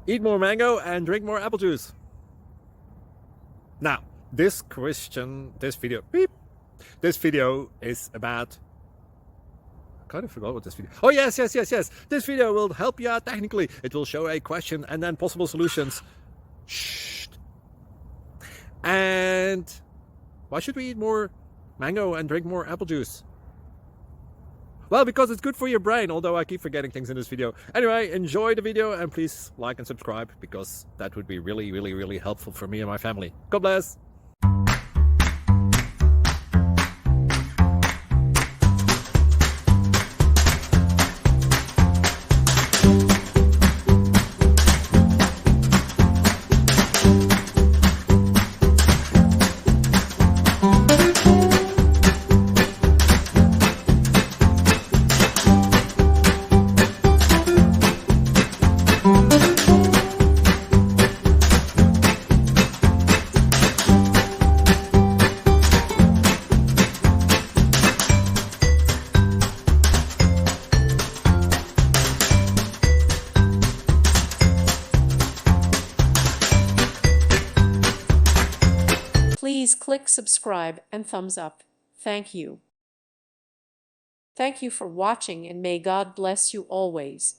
Eat more mango and drink more apple juice. Now, this video is about, I kind of forgot what this video. Oh, yes. This video will help you out technically. It will show a question and then possible solutions. Shh. And why should we eat more mango and drink more apple juice? Well, because it's good for your brain, although I keep forgetting things in this video. Anyway, enjoy the video and please like and subscribe, because that would be really helpful for me and my family. God bless! Please click subscribe and thumbs up. Thank you. Thank you for watching, and may God bless you always.